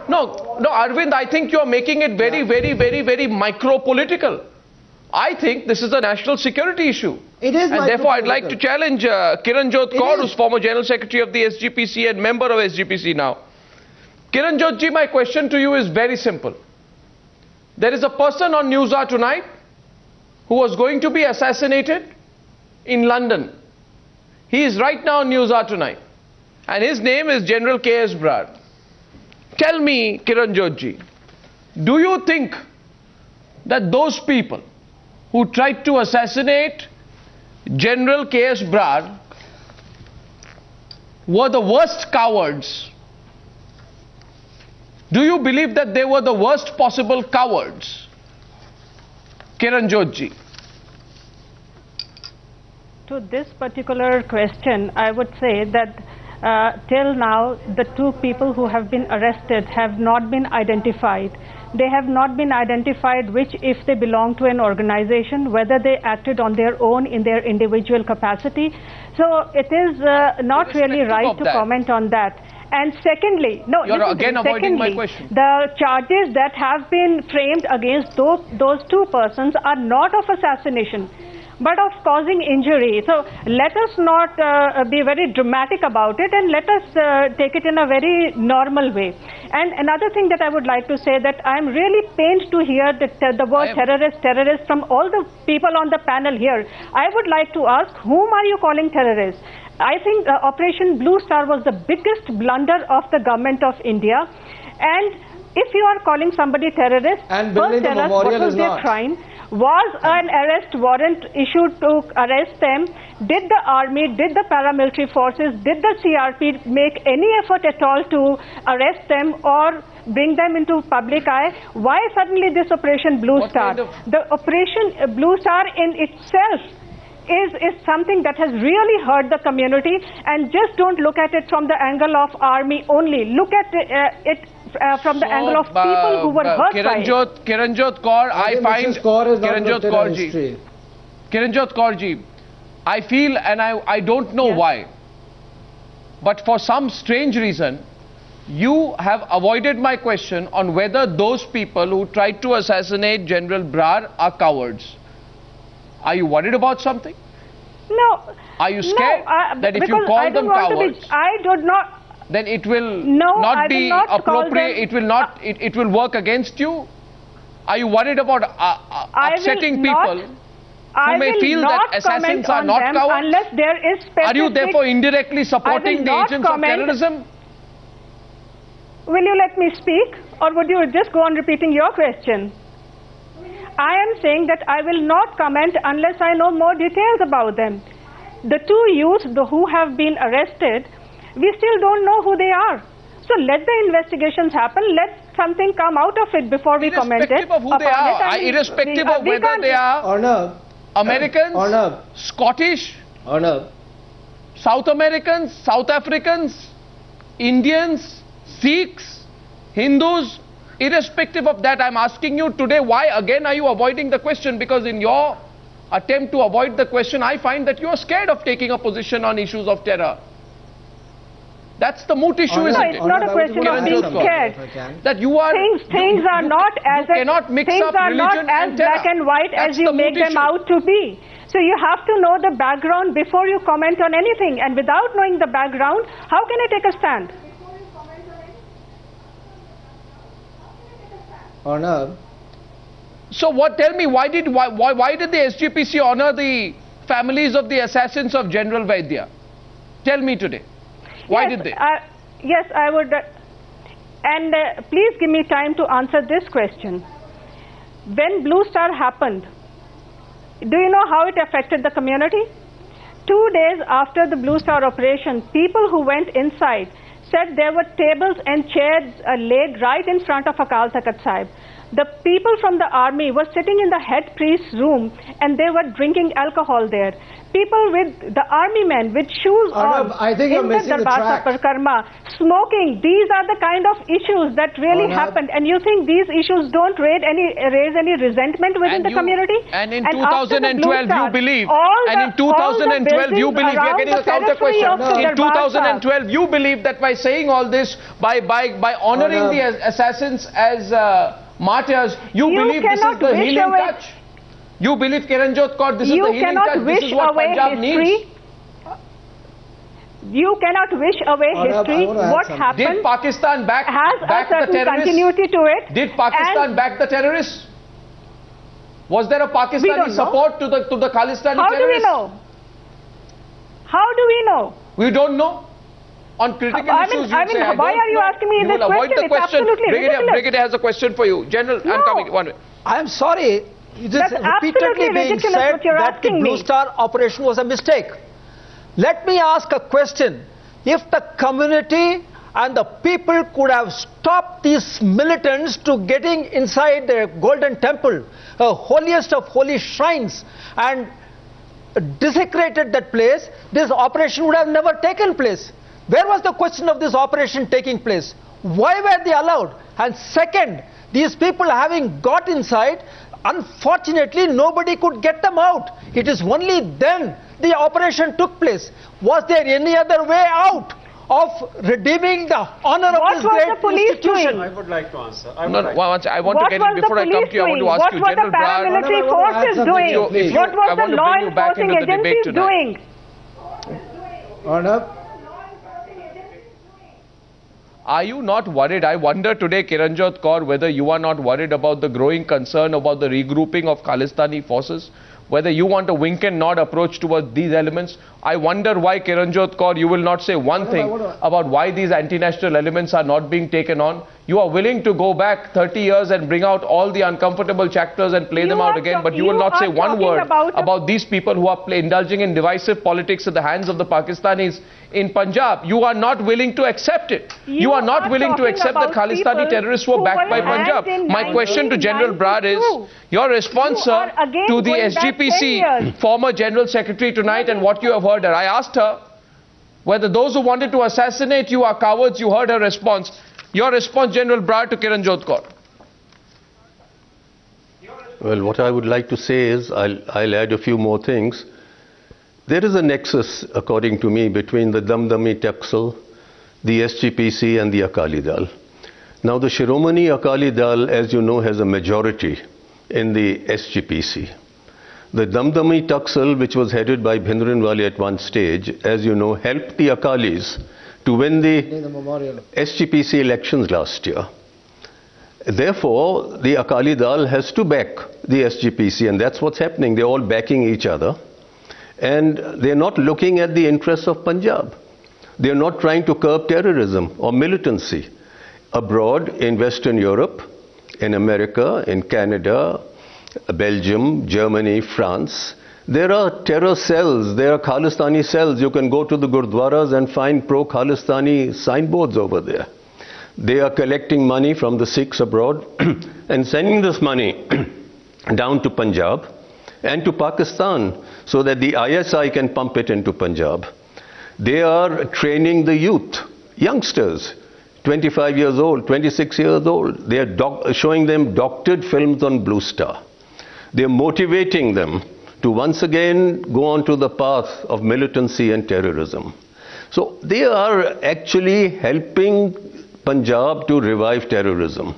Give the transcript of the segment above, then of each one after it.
No, Arvind, I think you're making it very micro-political. I think this is a national security issue. It is. And therefore, I'd like to challenge Kiranjot Kaur, who's former General Secretary of the SGPC and member of SGPC now. Kiranjot ji, my question to you is very simple. There is a person on Newshour tonight who was going to be assassinated in London. He is right now on Newshour tonight. And his name is General K.S. Brar. Tell me, Kiranjot ji, do you think that those people who tried to assassinate General K.S. Brar were the worst cowards? Do you believe that they were the worst possible cowards? Kiranjot ji. To this particular question, I would say that till now, the two people who have been arrested have not been identified. They have not been identified which, if they belong to an organization, whether they acted on their own in their individual capacity. So it is not really right to comment on that. And secondly, you're again avoiding my question. The charges that have been framed against those two persons are not of assassination, but of causing injury. So let us not be very dramatic about it, and let us take it in a very normal way. And another thing that I would like to say, that I'm really pained to hear the word terrorist from all the people on the panel here. I would like to ask, whom are you calling terrorists? I think Operation Blue Star was the biggest blunder of the government of India. And if you are calling somebody terrorist, first tell us what was their crime. Was an arrest warrant issued to arrest them? Did the army, did the paramilitary forces, did the CRP make any effort at all to arrest them or bring them into public eye? Why suddenly this Operation Blue Star? The Operation Blue Star in itself is something that has really hurt the community, and just don't look at it from the angle of army only. Look at it from the angle of people who were hurt by it. Kiranjot Kaur, I find Kiranjot Kaur ji, I feel, and I don't know why, but for some strange reason, you have avoided my question on whether those people who tried to assassinate General Brar are cowards. Are you worried about something? No. Are you scared that if you call them cowards, I do not. Then it will not be appropriate, it will work against you? Are you worried about upsetting people who may feel that assassins are not cowards? Unless there is specific, are you therefore indirectly supporting the agents of terrorism? Will you let me speak, or would you just go on repeating your question? I am saying that I will not comment unless I know more details about them. The two youths who have been arrested, we still don't know who they are. So let the investigations happen. Let something come out of it before we comment it. Irrespective of who they are, irrespective of whether they are Americans, Scottish, South Americans, South Africans, Indians, Sikhs, Hindus, irrespective of that, I'm asking you today, why again are you avoiding the question? Because in your attempt to avoid the question, I find that you are scared of taking a position on issues of terror. That's the moot issue, isn't it? No, it's not a question of being scared. That you are things are not as black and white as you make them out to be. So you have to know the background before you comment on anything. And without knowing the background, how can I take a stand? So what? Tell me, why did the SGPC honor the families of the assassins of General Vaidya? Tell me today. Why did they? Yes, I would. And please give me time to answer this question. When Blue Star happened, do you know how it affected the community? 2 days after the Blue Star operation, people who went inside said there were tables and chairs laid right in front of Akal Takht Sahib. the people from the army were sitting in the head priest's room and they were drinking alcohol there. People with the army men with shoes on I think you're in the missing the Darbar track. Parikrama, smoking. These are the kind of issues that really happened. And you think these issues don't raise any resentment within the community? And in after the 2012 Blue Star, you believe, all and in the- all the 2012 you buildings believe, we are around getting a the counter periphery question. of the In Darbar Star. 2012 you believe that by saying all this, by honoring the assassins as martyrs, you believe this is cannot the wish healing away- touch? You believe, Kiranjot Kaur, this is You the healing cannot touch, this wish is what away Punjab history. needs? You cannot wish away history. I wanna add What something. happened Did Pakistan back has a the certain terrorists? continuity to it. Did Pakistan And back the terrorists? Was there a Pakistani don't know. support to the Khalistani how do we terrorists? know? How do we know? We don't know. On critical issues, you say, why don't are you know. asking me You this will avoid question? the It's question. absolutely ridiculous. Brigadier has a question for you. General, I'm No. coming. One minute. I'm sorry. It is That's repeatedly absolutely being ridiculous said what you're that the asking Blue me. Star operation was a mistake. Let me ask a question. If the community and the people could have stopped these militants to getting inside the Golden Temple, holiest of holy shrines, and desecrated that place, this operation would have never taken place. Where was the question of this operation taking place? Why were they allowed? And second, these people having got inside, unfortunately nobody could get them out. It is only then the operation took place. Was there any other way out of redeeming the honor What of this was great the police institution? doing? I would like to answer. No, no, I want to What get in was before the I come police to you. I want to doing? ask What you, were General the Bragg. paramilitary I want to add forces something doing? here, please. What I was want the to law bring you back enforcing into the debate agencies tonight. doing? Order. Are you not worried? I wonder today, Kiranjot Kaur, whether you are not worried about the growing concern about the regrouping of Khalistani forces, whether you want a wink and nod approach towards these elements. I wonder why, Kiranjot Kaur, you will not say one thing about why these anti-national elements are not being taken on. You are willing to go back 30 years and bring out all the uncomfortable chapters and play them out again, but you will not say one word about these people who are indulging in divisive politics at the hands of the Pakistanis in Punjab. You are not willing to accept it. You are not willing to accept that Khalistani terrorists were backed by Punjab. My question to General Bragg is, your response, sir, to the SGPC former General Secretary tonight and what you have heard her. I asked her whether those who wanted to assassinate you are cowards. You heard her response. Your response, General Bragg, to Kiranjot Kaur. Well, what I would like to say is, I'll add a few more things. There is a nexus, according to me, between the Damdami Taxal, the SGPC and the Akali Dal. Now, the Shiromani Akali Dal, as you know, has a majority in the SGPC. The Damdami Taxal, which was headed by Bhindranwale at one stage, as you know, helped the Akalis to win the SGPC elections last year. Therefore, the Akali Dal has to back the SGPC, and that's what's happening. They're all backing each other, and they're not looking at the interests of Punjab. They're not trying to curb terrorism or militancy. Abroad, in Western Europe, in America, in Canada, Belgium, Germany, France, there are terror cells, there are Khalistani cells. You can go to the Gurdwaras and find pro-Khalistani signboards over there. They are collecting money from the Sikhs abroad and sending this money down to Punjab and to Pakistan so that the ISI can pump it into Punjab. They are training the youth, youngsters, 25 years old, 26 years old. They are showing them doctored films on Blue Star. They are motivating them to once again go on to the path of militancy and terrorism. So they are actually helping Punjab to revive terrorism.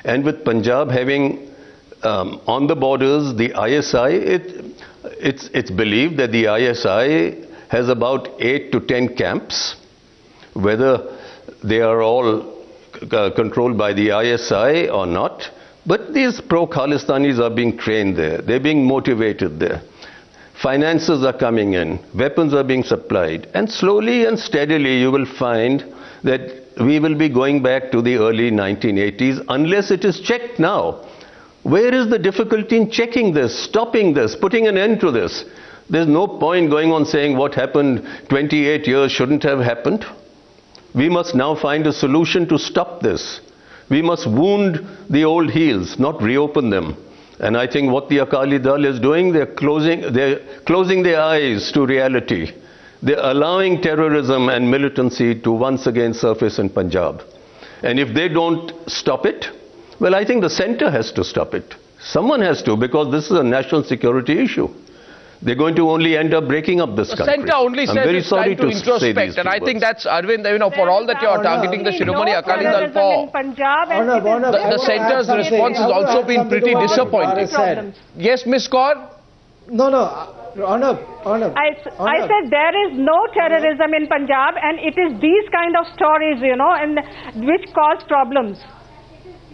And with Punjab having on the borders the ISI, it's believed that the ISI has about 8 to 10 camps. Whether they are all controlled by the ISI or not, but these pro-Khalistanis are being trained there. They're being motivated there. Finances are coming in. Weapons are being supplied. And slowly and steadily you will find that we will be going back to the early 1980s unless it is checked now. Where is the difficulty in checking this, stopping this, putting an end to this? There's no point going on saying what happened 28 years shouldn't have happened. We must now find a solution to stop this. We must wound the old heels, not reopen them. And I think what the Akali Dal is doing, they're closing their eyes to reality. They're allowing terrorism and militancy to once again surface in Punjab. And if they don't stop it, well, I think the centre has to stop it. Someone has to, because this is a national security issue. They're going to only end up breaking up this country. The centre only says it's time to introspect, and I think that's, Arvind, you know, for all that you are targeting the Shiromani Akali Dal for, the centre's response has also been pretty disappointing. Yes, Ms. Kaur? No, Honor. I said there is no terrorism in Punjab, and it is these kind of stories, you know, and which cause problems.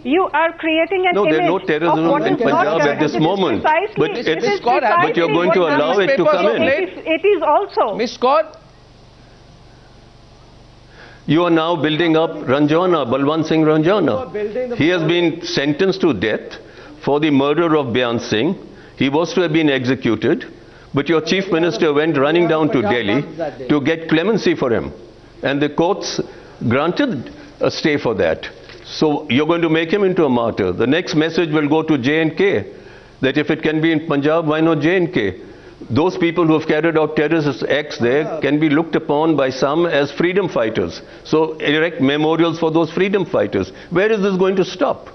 You are creating an image. No, there is no terrorism in Punjab at this moment. But you're going to allow it to come in. It is also. Ms. Kaur? You are now building up Ranjana, Balwant Singh Ranjana. He has been sentenced to death for the murder of Byan Singh. He was to have been executed, but your chief minister went running down to Delhi to get clemency for him. And the courts granted a stay for that. So you're going to make him into a martyr. The next message will go to J&K, that if it can be in Punjab, why not J&K? Those people who have carried out terrorist acts there can be looked upon by some as freedom fighters. So erect memorials for those freedom fighters. Where is this going to stop?